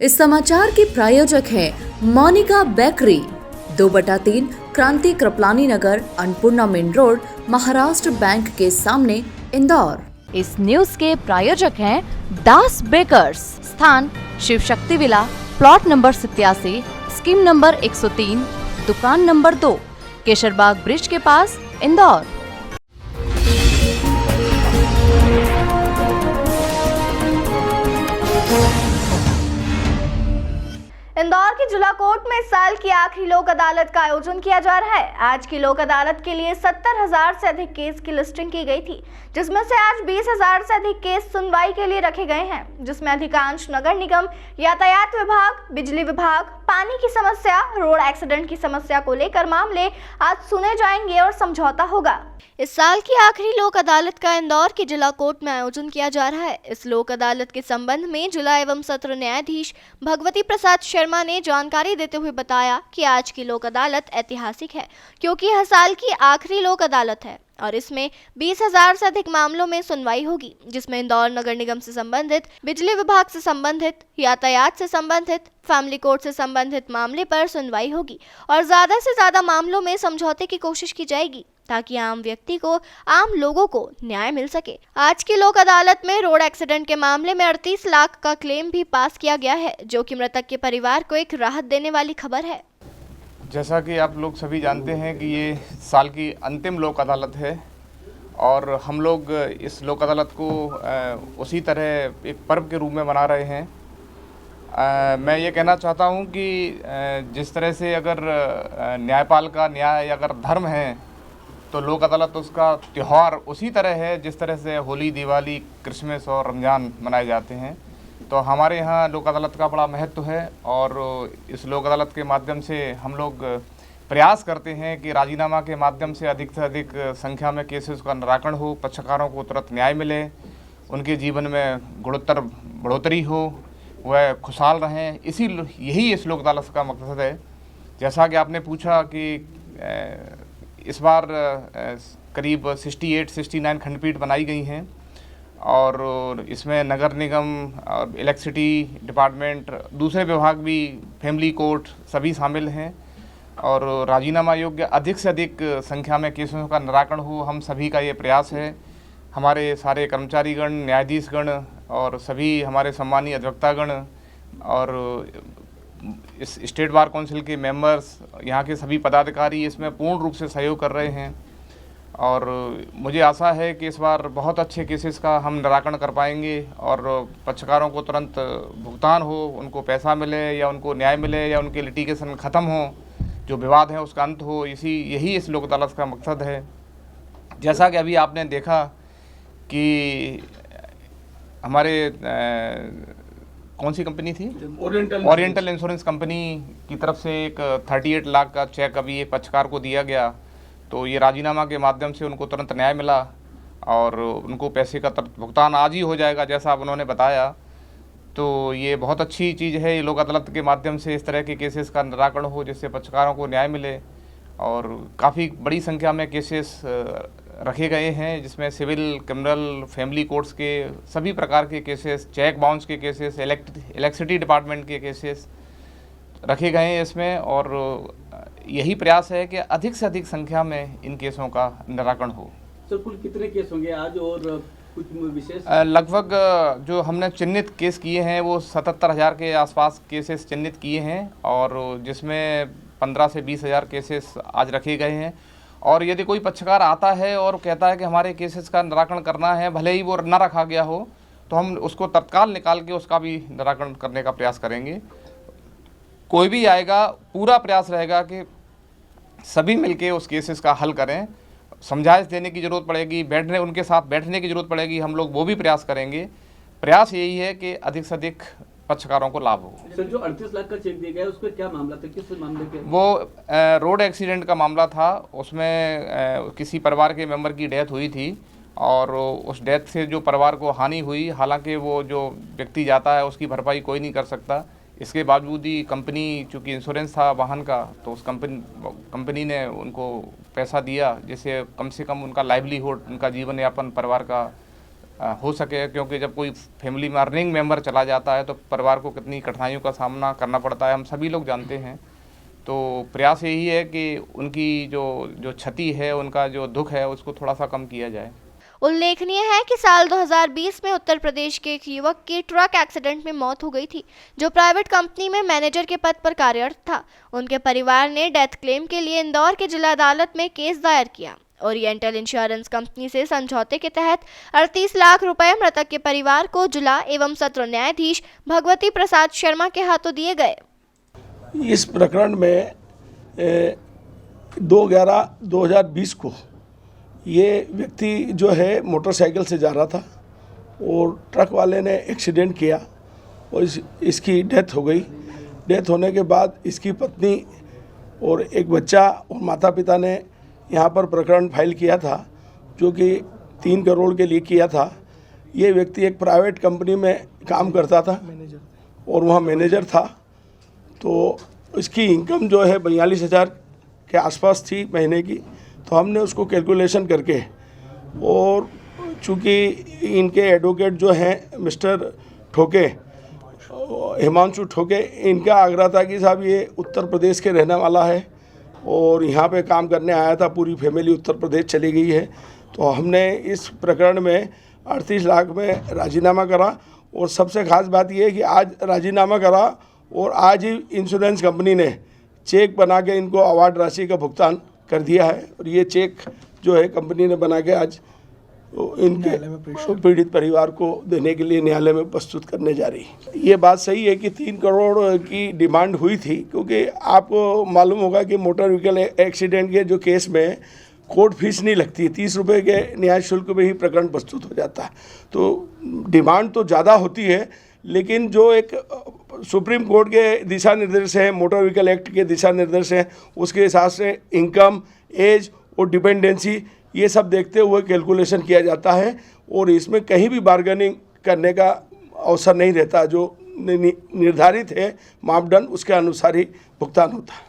इस समाचार के प्रायोजक हैं Monika bakery, 2/3 Kranti Kripalani Nagar, Annapurna main road, Maharashtra bank के सामने, इंदौर। इस न्यूज के प्रायोजक हैं दास बेकर्स, स्थान Shiv Shakti villa, plot number 87, scheme number 103, दुकान नंबर 2, केशरबाग ब्रिज के पास, इंदौर। इंदौर की जिला कोर्ट में इस साल की आखिरी लोक अदालत का आयोजन किया जा रहा है। आज की लोक अदालत के लिए 70,000 से अधिक केस की लिस्टिंग की गई थी, जिसमें से आज 20,000 से अधिक केस सुनवाई के लिए रखे गए हैं, जिसमें अधिकांश नगर निगम, यातायात विभाग, बिजली विभाग, पानी की समस्या, रोड एक्सीडेंट की समस्या को लेकर मामले आज सुने जाएंगे और समझौता होगा। इस साल की आखिरी लोक अदालत का इंदौर की जिला कोर्ट में आयोजन किया जा रहा है। इस लोक अदालत के संबंध में जिला एवं सत्र न्यायाधीश भगवती प्रसाद शर्मा ने जानकारी देते हुए बताया कि आज की लोक अदालत ऐतिहासिक है, क्योंकि यह साल की आखिरी लोक अदालत है और इसमें 20,000 से अधिक मामलों में सुनवाई होगी, जिसमें इंदौर नगर निगम से संबंधित, बिजली विभाग से संबंधित, यातायात से संबंधित, फैमिली कोर्ट से संबंधित मामले पर सुनवाई होगी और ज्यादा से ज्यादा मामलों में समझौते की कोशिश की जाएगी, ताकि आम व्यक्ति को, आम लोगों को न्याय मिल सके। आज की लोक अदालत में रोड एक्सीडेंट के मामले में 38 लाख का क्लेम भी पास किया गया है, जो कि मृतक के परिवार को एक राहत देने वाली खबर है। जैसा कि आप लोग सभी जानते हैं कि ये साल की अंतिम लोक अदालत है और हम लोग इस लोक अदालत को उसी तरह एक पर्व के रूप में मना रहे हैं। मैं ये कहना चाहता हूँ कि जिस तरह से अगर न्यायपाल का न्याय अगर धर्म है, तो लोक अदालत उसका त्यौहार उसी तरह है जिस तरह से होली, दिवाली, क्रिसमस और रमज़ान मनाए जाते हैं। तो हमारे यहाँ लोक अदालत का बड़ा महत्व है और इस लोक अदालत के माध्यम से हम लोग प्रयास करते हैं कि राजीनामा के माध्यम से अधिक संख्या में केसेस का निराकरण हो, पक्षकारों को तुरंत न्याय मिले, उनके जीवन में गुणोत्तर बढ़ोतरी हो, वह खुशहाल रहें। यही इस लोक अदालत का मकसद है। जैसा कि आपने पूछा कि इस बार करीब 68-69 खंडपीठ बनाई गई हैं और इसमें नगर निगम और इलेक्ट्रिसिटी डिपार्टमेंट, दूसरे विभाग भी, फैमिली कोर्ट सभी शामिल हैं और राजीनामा योग्य अधिक से अधिक संख्या में केसों का निराकरण हो, हम सभी का ये प्रयास है। हमारे सारे कर्मचारीगण, न्यायाधीशगण और सभी हमारे सम्मानीय अधिवक्तागण और इस स्टेट बार काउंसिल के मेंबर्स, यहाँ के सभी पदाधिकारी इसमें पूर्ण रूप से सहयोग कर रहे हैं और मुझे आशा है कि इस बार बहुत अच्छे केसेस का हम निराकरण कर पाएंगे और पक्षकारों को तुरंत भुगतान हो, उनको पैसा मिले या उनको न्याय मिले या उनके लिटिगेशन ख़त्म हो, जो विवाद है उसका अंत हो। यही इस लोक अदालत का मकसद है। जैसा कि अभी आपने देखा कि हमारे कौन सी कंपनी थी, ओरिएंटल इंश्योरेंस कंपनी की तरफ से एक 38 लाख का चेक अभी एक पक्षकार को दिया गया, तो ये राजीनामा के माध्यम से उनको तुरंत न्याय मिला और उनको पैसे का भुगतान आज ही हो जाएगा, जैसा आप उन्होंने बताया। तो ये बहुत अच्छी चीज़ है। ये लोक अदालत के माध्यम से इस तरह के केसेस का निराकरण हो, जिससे पक्षकारों को न्याय मिले और काफ़ी बड़ी संख्या में केसेस रखे गए हैं, जिसमें सिविल, क्रिमिनल, फैमिली कोर्ट्स के सभी प्रकार के केसेस, चेक बाउंस के केसेस, इलेक्ट्रिसिटी डिपार्टमेंट के केसेस रखे गए हैं इसमें और यही प्रयास है कि अधिक से अधिक संख्या में इन केसों का निराकरण हो। सर, कुल कितने केस होंगे आज और कुछ विशेष? लगभग जो हमने चिन्हित केस किए हैं वो 77,000 के आसपास केसेस चिन्हित किए हैं और जिसमें 15 से 20,000 केसेस आज रखे गए हैं। और यदि कोई पक्षकार आता है और कहता है कि हमारे केसेस का निराकरण करना है, भले ही वो न रखा गया हो, तो हम उसको तत्काल निकाल के उसका भी निराकरण करने का प्रयास करेंगे। कोई भी आएगा, पूरा प्रयास रहेगा कि सभी मिलके उस केसेस का हल करें। समझाइश देने की ज़रूरत पड़ेगी, उनके साथ बैठने की ज़रूरत पड़ेगी, हम लोग वो भी प्रयास करेंगे। प्रयास यही है कि अधिक से अधिक पक्षकारों को लाभ हो। सर, जो 38 लाख का चेक दिया गया है, उसका क्या मामला था, किस मामले के? वो रोड एक्सीडेंट का मामला था। उसमें किसी परिवार के मेंबर की डेथ हुई थी और उस डेथ से जो परिवार को हानि हुई, हालांकि वो जो व्यक्ति जाता है उसकी भरपाई कोई नहीं कर सकता। इसके बावजूद ही कंपनी, चूँकि इंश्योरेंस था वाहन का, तो उस कंपनी ने उनको पैसा दिया, जिससे कम से कम उनका लाइवलीहुड, उनका जीवन यापन परिवार का हो सके, क्योंकि जब कोई फैमिली में अर्निंग मेंबर चला जाता है तो परिवार को कितनी कठिनाइयों का सामना करना पड़ता है, हम सभी लोग जानते हैं। तो प्रयास यही है कि उनकी जो क्षति है, उनका जो दुख है, उसको थोड़ा सा कम किया जाए। उल्लेखनीय है कि साल 2020 में उत्तर प्रदेश के एक युवक की ट्रक एक्सीडेंट में मौत हो गई थी, जो प्राइवेट कंपनी में मैनेजर के पद पर कार्यरत था। उनके परिवार ने डेथ क्लेम के लिए इंदौर के जिला अदालत में केस दायर किया। ओरिएंटल इंश्योरेंस कंपनी से समझौते के तहत 38 लाख रुपए मृतक के परिवार को जिला एवं सत्र न्यायाधीश भगवती प्रसाद शर्मा के हाथों दिए गए। इस प्रकरण में 2/11/2020 को ये व्यक्ति जो है मोटरसाइकिल से जा रहा था और ट्रक वाले ने एक्सीडेंट किया और इसकी डेथ हो गई। डेथ होने के बाद इसकी पत्नी और एक बच्चा और माता पिता ने यहाँ पर प्रकरण फाइल किया था, जो कि 3 करोड़ के लिए किया था। ये व्यक्ति एक प्राइवेट कंपनी में काम करता था और वहाँ मैनेजर था। तो इसकी इनकम जो है 42,000 के आसपास थी महीने की। तो हमने उसको कैलकुलेशन करके, और चूँकि इनके एडवोकेट जो हैं मिस्टर ठोके, हिमांशु ठोके, इनका आग्रह था कि साहब ये उत्तर प्रदेश के रहने वाला है और यहाँ पे काम करने आया था, पूरी फैमिली उत्तर प्रदेश चली गई है। तो हमने इस प्रकरण में 38 लाख में राजीनामा करा। और सबसे ख़ास बात यह है कि आज राजीनामा करा और आज ही इंश्योरेंस कंपनी ने चेक बना के इनको अवार्ड राशि का भुगतान कर दिया है। और ये चेक जो है कंपनी ने बना के आज इनके पीड़ित परिवार को देने के लिए न्यायालय में प्रस्तुत करने जा रही है। ये बात सही है कि 3 करोड़ की डिमांड हुई थी, क्योंकि आपको मालूम होगा कि मोटर व्हीकल एक्सीडेंट के जो केस में कोर्ट फीस नहीं लगती, 30 रुपये के न्याय शुल्क में ही प्रकरण प्रस्तुत हो जाता है। तो डिमांड तो ज़्यादा होती है, लेकिन जो एक सुप्रीम कोर्ट के दिशा निर्देश हैं, मोटर व्हीकल एक्ट के दिशा निर्देश हैं, उसके हिसाब से इनकम, एज और डिपेंडेंसी ये सब देखते हुए कैलकुलेशन किया जाता है। और इसमें कहीं भी बार्गेनिंग करने का अवसर नहीं रहता। जो निर्धारित है मापदंड, उसके अनुसार ही भुगतान होता है।